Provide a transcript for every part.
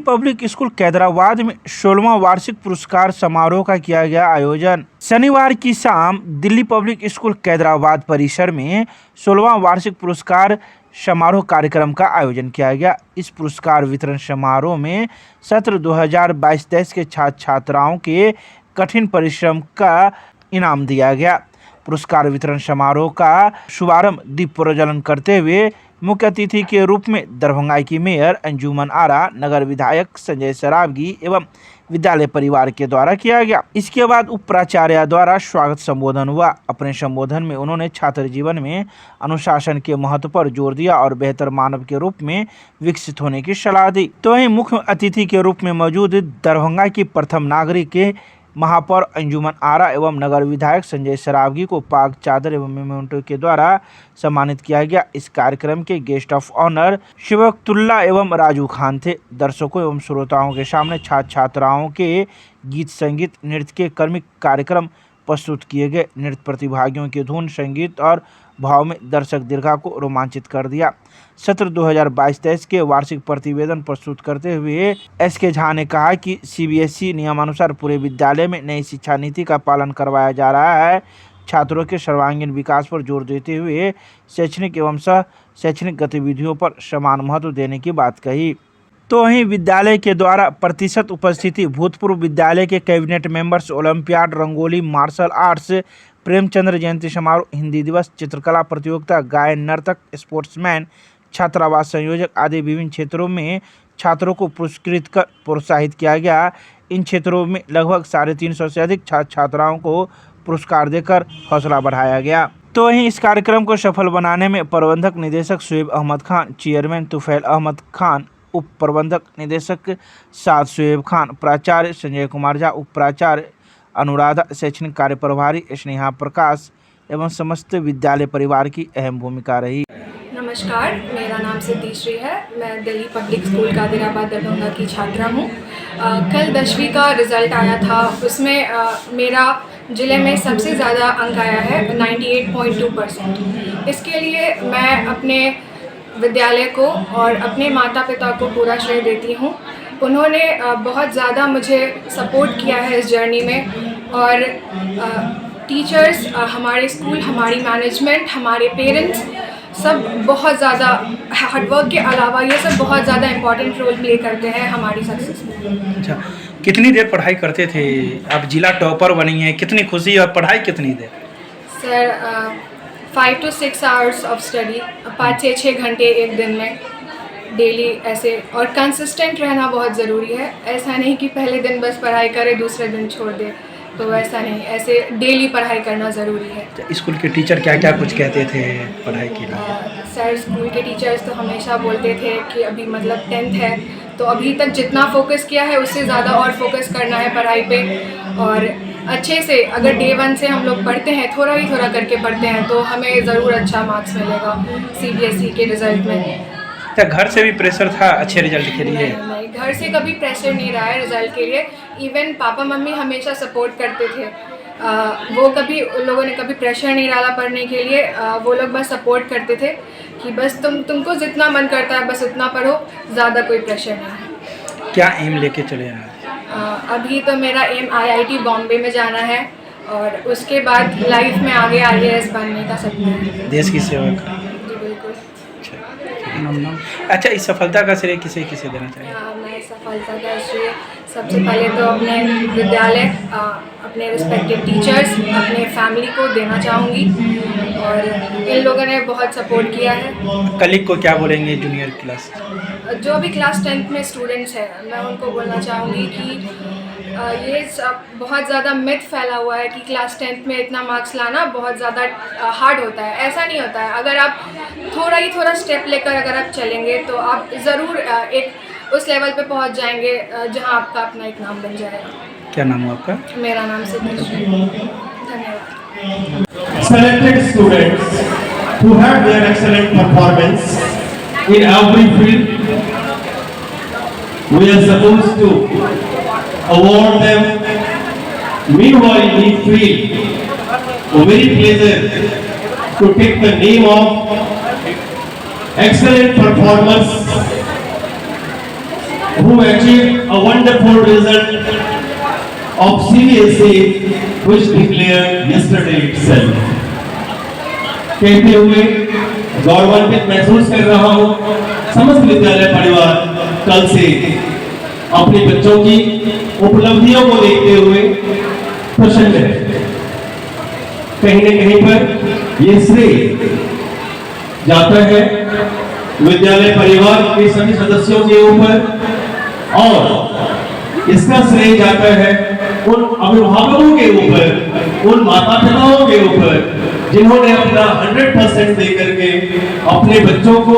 Public school कैदराबाद में 16वां वार्षिक पुरस्कार समारोह का किया गया आयोजन। शनिवार की शाम दिल्ली पब्लिक स्कूल कैदराबाद परिसर में 16वां वार्षिक पुरस्कार समारोह कार्यक्रम का आयोजन किया गया। इस पुरस्कार वितरण समारोह में सत्र 2022-23 के छात्र छात्राओं के कठिन परिश्रम का इनाम दिया गया। पुरस्कार वितरण समारोह का शुभारंभ दीप प्रज्वलन करते हुए मुख्य अतिथि के रूप में दरभंगा की मेयर अंजुमन आरा, नगर विधायक संजय सरावगी एवं विद्यालय परिवार के द्वारा किया गया। इसके बाद उप प्राचार्य द्वारा स्वागत संबोधन हुआ। अपने संबोधन में उन्होंने छात्र जीवन में अनुशासन के महत्व पर जोर दिया और बेहतर मानव के रूप में विकसित होने की सलाह दी। तो वहीं मुख्य अतिथि के रूप में मौजूद दरभंगा की प्रथम नागरिक के महापौर अंजुमन आरा एवं नगर विधायक संजय सरावगी को पाक चादर एवं मेमेंटो के द्वारा सम्मानित किया गया। इस कार्यक्रम के गेस्ट ऑफ ऑनर शिवकतुल्ला एवं राजू खान थे। दर्शकों एवं श्रोताओं के सामने छात्र छात्राओं के गीत, संगीत, नृत्य के कर्मिक कार्यक्रम प्रस्तुत किए गए। नृत्य प्रतिभागियों की धुन, संगीत और भाव में दर्शक दीर्घा को रोमांचित कर दिया। सत्र 2022-23 के वार्षिक प्रतिवेदन प्रस्तुत करते हुए एसके झा ने कहा कि सीबीएसई नियमानुसार पूरे विद्यालय में नई शिक्षा नीति का पालन करवाया जा रहा है। छात्रों के सर्वांगीण विकास पर जोर देते हुए शैक्षणिक एवं सह शैक्षणिक गतिविधियों पर समान महत्व देने की बात कही। तो वहीं विद्यालय के द्वारा प्रतिशत उपस्थिति भूतपूर्व विद्यालय के cabinet members, olympiad, rangoli, martial arts, Premchandra Jayanti समारोह, हिंदी दिवस, चित्रकला प्रतियोगिता, गायन, नर्तक, स्पोर्ट्समैन, छात्रावास संयोजक आदि विभिन्न क्षेत्रों में छात्रों को पुरस्कृत कर प्रोत्साहित किया गया। इन क्षेत्रों में लगभग 350 से अधिक छात्र छात्राओं को पुरस्कार देकर हौसला बढ़ाया गया। तो वहीं इस कार्यक्रम को सफल बनाने में प्रबंधक निदेशक शुएब अहमद खान, चेयरमैन तुफैल अहमद खान, उप प्रबंधक निदेशक साद शुएब खान, प्राचार्य संजय कुमार झा, उप प्राचार्य अनुराधा, शैक्षणिक कार्य प्रभारी स्नेहा प्रकाश एवं समस्त विद्यालय परिवार की अहम भूमिका रही। नमस्कार, मेरा नाम सिद्धीश्री है। मैं दिल्ली पब्लिक स्कूल कैदराबाद दरभंगा की छात्रा हूँ। कल 10वीं का रिज़ल्ट आया था, उसमें मेरा ज़िले में सबसे ज़्यादा अंक आया है 98.2%। इसके लिए मैं अपने विद्यालय को और अपने माता पिता को पूरा श्रेय देती हूँ। उन्होंने बहुत ज़्यादा मुझे सपोर्ट किया है इस जर्नी में, और टीचर्स, हमारे स्कूल, हमारी मैनेजमेंट, हमारे पेरेंट्स सब बहुत ज़्यादा हार्डवर्क के अलावा ये सब बहुत ज़्यादा इम्पोर्टेंट रोल प्ले करते हैं हमारी सक्सेस में। अच्छा, कितनी देर पढ़ाई करते थे? आप जिला टॉपर बनी हैं, कितनी खुशी और पढ़ाई कितनी देर? Sir 5 to 6 hours of study, 5 से 6 घंटे एक दिन में डेली ऐसे, और कंसिस्टेंट रहना बहुत ज़रूरी है। ऐसा नहीं कि पहले दिन बस पढ़ाई करें दूसरे दिन छोड़ दें, तो ऐसा नहीं, ऐसे डेली पढ़ाई करना ज़रूरी है। तो स्कूल के टीचर क्या क्या कुछ कहते थे पढ़ाई के लिए? सर, स्कूल के टीचर्स तो हमेशा बोलते थे कि अभी मतलब 10th है, तो अभी तक जितना फोकस किया है उससे ज़्यादा और फोकस करना है पढ़ाई पे, और अच्छे से अगर डे 1 से हम लोग पढ़ते हैं, थोड़ा ही थोड़ा करके पढ़ते हैं, तो हमें ज़रूर अच्छा मार्क्स मिलेगा सीबीएसई के रिज़ल्ट में। क्या घर से भी प्रेशर था अच्छे रिजल्ट के लिए? नहीं, घर से कभी प्रेशर नहीं रहा है रिज़ल्ट के लिए। इवन पापा मम्मी हमेशा सपोर्ट करते थे। वो कभी, उन लोगों ने कभी प्रेशर नहीं डाला पढ़ने के लिए। वो लोग बस सपोर्ट करते थे कि बस तुमको जितना मन करता है बस उतना पढ़ो, ज़्यादा कोई प्रेशर नहीं है। क्या एम लेके चले हैं? अभी तो मेरा एम IIT बॉम्बे में जाना है, और उसके बाद लाइफ में आगे IAS बनने का सपना है। देश की सेवा का। जी बिल्कुल। अच्छा, इस सफलता का श्रेय किसे किसे देना चाहिए? मैं सफलता का श्रेय सबसे पहले तो अपने विद्यालय, अपने रिस्पेक्टेड टीचर्स, अपने फैमिली को देना चाहूँगी, और इन लोगों ने बहुत सपोर्ट किया है। कलीग को क्या बोलेंगे जूनियर क्लास? जो भी क्लास 10th में स्टूडेंट्स हैं, मैं उनको बोलना चाहूँगी कि ये सब बहुत ज़्यादा मिथ फैला हुआ है कि क्लास 10th में इतना मार्क्स लाना बहुत ज़्यादा हार्ड होता है। ऐसा नहीं होता है। अगर आप थोड़ा स्टेप लेकर अगर आप चलेंगे तो आप ज़रूर एक उस लेवल पे पहुंच जाएंगे जहां आपका अपना एक नाम बन जाएगा। क्या नाम है आपका? मेरा नाम सिद्धेश्वरी। धन्यवाद। Selected students who have their excellent performance in every field, we are supposed to award them. Meanwhile, we feel very pleasure to take the name of excellent performers who achieved a wonderful result of CBSE which declared yesterday itself. कहते हुए गौरवान्वित महसूस कर रहा हूँ। समस्त विद्यालय परिवार कल से अपने बच्चों की उपलब्धियों को देखते हुए प्रसन्न है। कहीं न कहीं पर ये श्रेय जाता है विद्यालय परिवार के सभी सदस्यों के ऊपर और इसका श्रेय जाता है उन अभिभावकों के ऊपर, उन माता पिताओं के ऊपर जिन्होंने अपना 100% देकर के अपने बच्चों को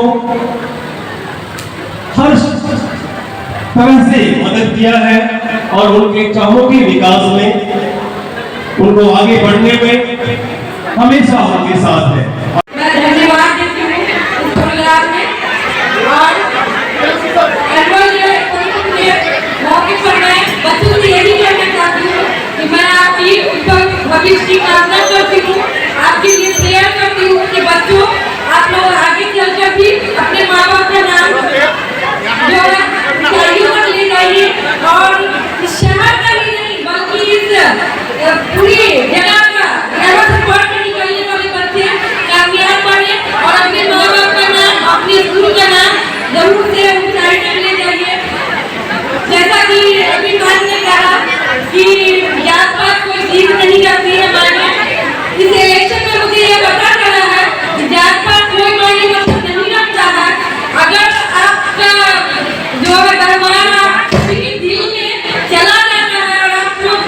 हर तरह से मदद किया है और उनके चहुमुखी विकास में, उनको आगे बढ़ने में हमेशा उनके साथ है। मैं धन्यवाद देती हूँ इस प्रोग्राम में और मौके पर मैं बच्चों से यही कहना चाहती हूँ कि मैं आपकी भविष्य की कामना करती हूँ, आपके लिए प्रेयर करती हूँ कि बच्चों आप लोग आगे चलकर भी अपने माँ बाप का नाम जो है ऊंचाइयों तक ले जाइए और इस शहर का ही नहीं बल्कि इस पूरी जगह का यहाँ से पढ़ कर निकलने वाले बच्चे कामयाब बने और अपने माँ बाप का नाम, अपने स्कूल का नाम जरूर से ऊंचाई तक ले जाइए। जैसा कि अभी मैम ने कहा कि जात पात कोई जीत नहीं करती है मायने, इस इलेक्शन में मुझे ये पता चला है कि जात पात कोई मायने मतलब नहीं रखता है। अगर आपका जो है भगवान आपके दिल में चला जाता है और आप लोग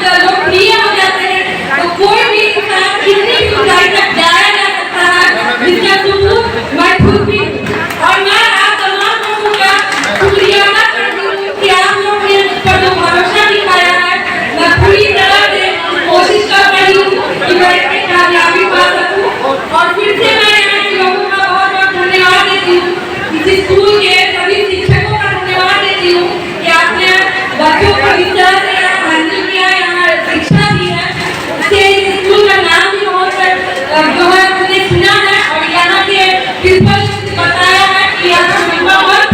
प्रिय हो जाते हैं तो कोई भी इंसान कितनी भी ऊंचाई तक जाया जा सकता है, जिसका सबूत मैं खुद भी और मैं आप तमाम लोगों का शुक्रिया अदा करती हूँ कि आप लोग ने मुझ पर जो भरोसा दिखाया है। मैं पूरी तरह से कोशिश कर रही हूँ कि मैं इसमें कामयाबी पा सकूँ और फिर से मैं यहाँ के लोगों का बहुत बहुत धन्यवाद देती हूँ, इस स्कूल के सभी शिक्षकों का धन्यवाद देती हूँ कि आपने बच्चों को इस तरह से हैंडल किया, यहाँ शिक्षा दी है, इससे इस स्कूल का नाम भी बहुत जो है हमने सुना है और यहाँ के प्रिंसिपल ने बताया है कि यहाँ बहुत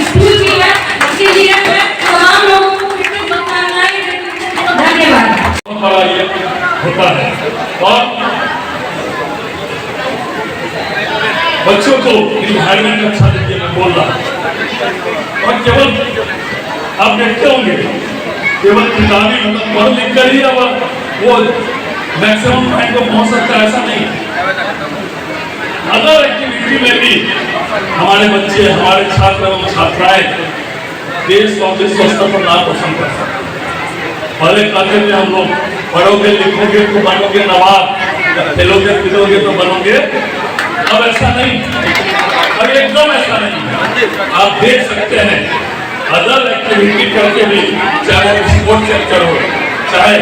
स्कूल भी है। इसके लिए मैं तमाम लोगों को फिर से शुभकामनाएं देती हूँ। धन्यवाद। बड़ा ये होता है और बच्चों को इन्वायरमेंट अच्छा दीजिए, मैं बोल रहा हूँ। और केवल आप देखते होंगे केवल किताबी मतलब पढ़ लिख कर ही अब वो मैक्सिमम पॉइंट को पहुंच सकता है, ऐसा नहीं। अदर एक्टिविटी में भी हमारे बच्चे, हमारे छात्र एवं छात्राएं देश और विश्व स्तर पर नाम रोशन कर सकते हैं। पहले कहते थे हम लोग पढ़ोगे लिखोगे तो बनोगे नवाब, खेलोगे कूदोगे तो बनोगे, अब ऐसा नहीं, अब एकदम ऐसा नहीं। आप देख सकते हैं अदर एक्टिविटी करके भी, चाहे स्पोर्ट्स सेक्टर हो, चाहे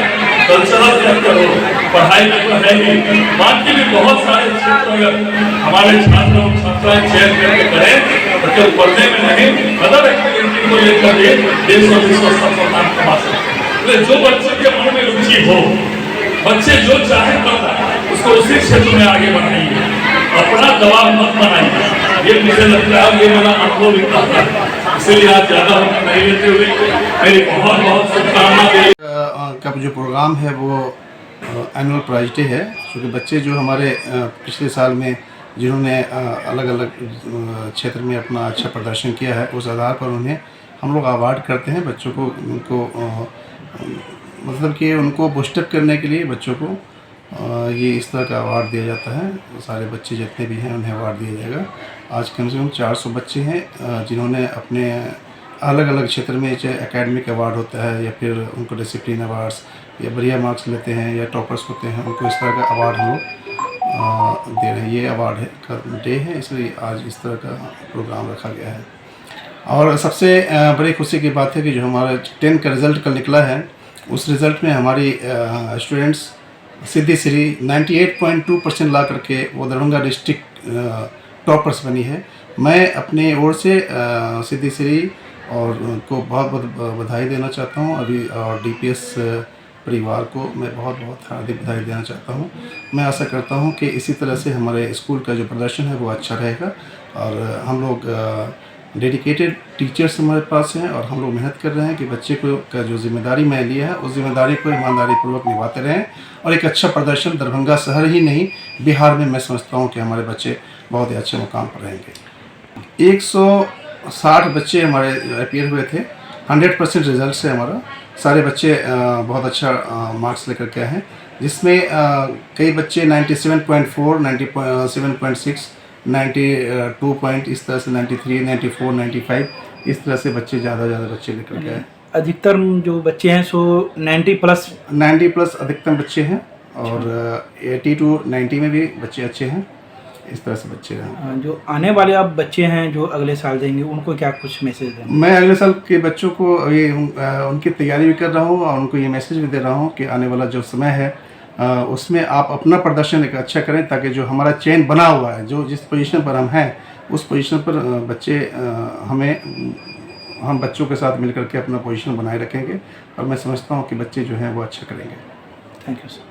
कल्चरल सेक्टर हो, पढ़ाई में तो है ही, बाकी भी बहुत सारे क्षेत्र अगर हमारे छात्र और छात्राएं चयन करके करें तो केवल पढ़ने में नहीं अदर एक्टिविटी को लेकर भी देश और विश्व स्तर पर नाम कमा सकते हैं। जो बच्चे के मन में रुचि हो, बच्चे जो चाहे करना उसको उसी क्षेत्र में आगे बढ़ाइए, अपना दबाव मत बनाइए। ये मुझे लगता है ये मेरा अनुभव भी कहता है, इसीलिए आज ज्यादा नहीं लेते हुए मेरी बहुत बहुत शुभकामनाएं। का जो प्रोग्राम है वो एनुअल प्राइज डे है, क्योंकि बच्चे जो हमारे पिछले साल में जिन्होंने अलग अलग क्षेत्र में अपना अच्छा प्रदर्शन किया है, उस आधार पर उन्हें हम लोग अवार्ड करते हैं। बच्चों को उनको मतलब कि उनको बूस्टअप करने के लिए बच्चों को ये इस तरह का अवार्ड दिया जाता है। सारे बच्चे जितने भी हैं उन्हें अवार्ड दिया जाएगा। आज कम से कम 400 बच्चे हैं जिन्होंने अपने अलग अलग क्षेत्र में, चाहे एकेडमिक अवार्ड होता है या फिर उनको डिसिप्लिन अवार्ड्स या बढ़िया मार्क्स लेते हैं या टॉपर्स होते हैं, उनको इस तरह का अवार्ड हम लोग दे रहे हैं। ये अवार्ड है का डे है, इसलिए आज इस तरह का प्रोग्राम रखा गया है। और सबसे बड़ी खुशी की बात है कि जो हमारा 10 का रिज़ल्ट कल निकला है, उस रिज़ल्ट में हमारी स्टूडेंट्स सिद्धि श्री 98.2% ला करके वो दरभंगा डिस्ट्रिक्ट टॉपर्स बनी है। मैं अपनी ओर से सिद्धि श्री और को बहुत बहुत बधाई देना चाहता हूँ अभी, और DPS परिवार को मैं बहुत बहुत हार्दिक बधाई देना चाहता हूँ। मैं आशा करता हूँ कि इसी तरह से हमारे स्कूल का जो प्रदर्शन है वो अच्छा रहेगा और हम लोग डेडिकेटेड टीचर्स हमारे पास हैं और हम लोग मेहनत कर रहे हैं कि बच्चे को का जो जिम्मेदारी मैं लिया है उस जिम्मेदारी को ईमानदारी पूर्वक निभाते रहें और एक अच्छा प्रदर्शन दरभंगा शहर ही नहीं बिहार में मैं समझता हूँ कि हमारे बच्चे बहुत ही अच्छे मुकाम पर रहेंगे। 160 बच्चे हमारे अपीयर हुए थे। 100% रिजल्ट से हमारा सारे बच्चे बहुत अच्छा मार्क्स लेकर के आए हैं, जिसमें कई बच्चे 97.4, 97.6, 92 पॉइंट, इस तरह से 93, 94, 95 इस तरह से बच्चे ज़्यादा बच्चे लेकर के आए। अधिकतर जो बच्चे हैं सो 90 प्लस अधिकतम बच्चे हैं और 80 to 90 में भी बच्चे अच्छे हैं। इस तरह से बच्चे हैं। जो आने वाले अब बच्चे हैं जो अगले साल देंगे उनको क्या कुछ मैसेज दें? मैं अगले साल के बच्चों को ये उनकी तैयारी भी कर रहा हूँ और उनको ये मैसेज भी दे रहा हूँ कि आने वाला जो समय है उसमें आप अपना प्रदर्शन एक अच्छा करें, ताकि जो हमारा चेन बना हुआ है, जो जिस पोजीशन पर हम हैं उस पोजीशन पर बच्चे हम बच्चों के साथ मिलकर के अपना पोजीशन बनाए रखेंगे और मैं समझता हूँ कि बच्चे जो हैं वो अच्छा करेंगे। Thank you sir.